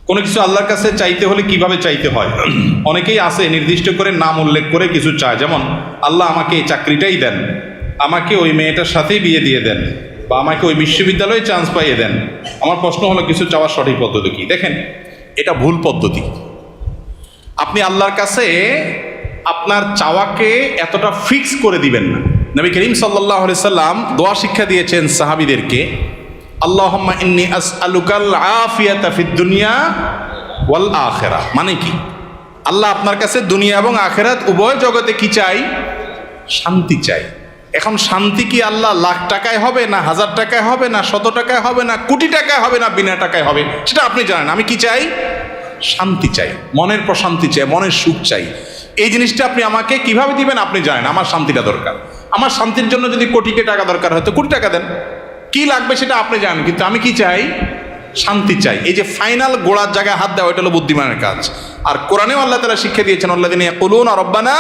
কোনো কিছু আল্লাহর কাছে চাইতে হলে কিভাবে চাইতে হয়? অনেকেই আছে নির্দিষ্ট করে নাম উল্লেখ করে কিছু চায়, যেমন আল্লাহ আমাকে এই চাকরিটাই দেন, আমাকে ওই মেয়েটার সাথেই বিয়ে দিয়ে দেন, বা আমাকে ওই বিশ্ববিদ্যালয়ে চান্স পাইয়ে দেন। আমার প্রশ্ন হলো, কিছু চাওয়ার সঠিক পদ্ধতি কি? দেখেন, এটা ভুল পদ্ধতি। আপনি আল্লাহর কাছে আপনার চাওয়াকে এতটা ফিক্স করে দিবেন না। নবী করিম সাল্লাল্লাহু আলাইহি সাল্লাম দোয়া শিক্ষা দিয়েছেন সাহাবীদেরকে, আল্লাহুম্মা ইন্নী আসআলুকাল আফিয়াতা ফিদ দুনিয়া ওয়াল আখিরাহ। মানে কি? আল্লাহ আপনার কাছে দুনিয়া এবং আখিরাত উভয় জগতে কি চাই? শান্তি চাই। এখন শান্তি কি আল্লাহ লাখ টাকায় হবে, না হাজার টাকায় হবে, না 100 টাকায় হবে, না কোটি টাকায় হবে, না বিনা টাকায় হবে, সেটা আপনি জানেন। আমি কি চাই? শান্তি চাই, মনের প্রশান্তি চাই, মনের সুখ চাই। এই জিনিসটা আপনি আমাকে কিভাবে দিবেন আপনি জানেন। আমার শান্তিটা দরকার। আমার শান্তির জন্য যদি কোটিকে টাকা দরকার হয় তো কোটি টাকা দেন, কি লাগবে সেটা আপনি জানেন। কিন্তু আমি কি চাই? শান্তি চাই। এই যে ফাইনাল গোড়ার জায়গায় হাত দেওয়া, এটা হলো বুদ্ধিমানের কাজ। আর কোরআনেও আল্লাহ তাআলা শিক্ষা দিয়েছেন, আল্লাযীনা ইয়াকুলুনা রাব্বানা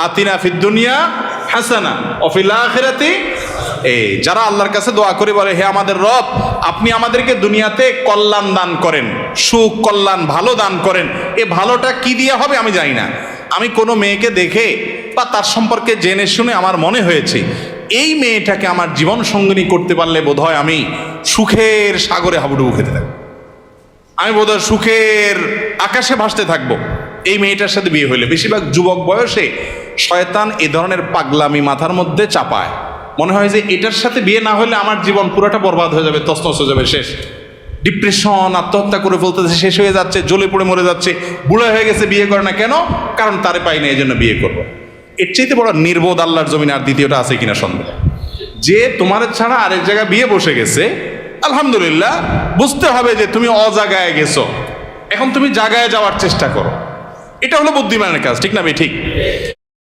আতিনা ফিদ দুনিয়া হাসানা ওয়া ফিল আখিরাতি, যারা আল্লাহর কাছে দোয়া করে বলে, হে আমাদের রব, আপনি আমাদেরকে দুনিয়াতে কল্যাণ দান করেন, সুখ কল্যাণ ভালো দান করেন। এ ভালোটা কি দিয়ে হবে আমি জানি না। আমি কোনো মেয়েকে দেখে বা তার সম্পর্কে জেনে শুনে আমার মনে হয়েছে এই মেয়েটাকে আমার জীবন সঙ্গিনী করতে পারলে বোধহয় আমি সুখের সাগরে হাবুডুবু খেতে থাকবো, আমি বোধহয় সুখের আকাশে ভাসতে থাকবো এই মেয়েটার সাথে বিয়ে হইলে। বেশিরভাগ যুবক বয়সে শয়তান এ ধরনের পাগলামি মাথার মধ্যে চাপায়। মনে হয় যে এটার সাথে বিয়ে না হলে আমার জীবন পুরোটা বরবাদ হয়ে যাবে, তছনছ হয়ে যাবে, শেষ। ডিপ্রেশন, আত্মহত্যা করে ফেলতেছে, শেষ হয়ে যাচ্ছে, জ্বলে পড়ে মরে যাচ্ছে, বুড়া হয়ে গেছে, বিয়ে করে না কেন? কারণ তারে পাই না, এই জন্য বিয়ে করবো। এর চাইতে বড় নির্বোধ আল্লাহর জমিন আর দ্বিতীয়টা আছে কিনা সন্দেহ। যে তোমার ছাড়া আরেক জায়গায় বিয়ে বসে গেছে, আলহামদুলিল্লাহ, বুঝতে হবে যে তুমি অজাগায় গেছো, এখন তুমি জাগায় যাওয়ার চেষ্টা করো। এটা হলো বুদ্ধিমানের কাজ, ঠিক না ভাই? ঠিক।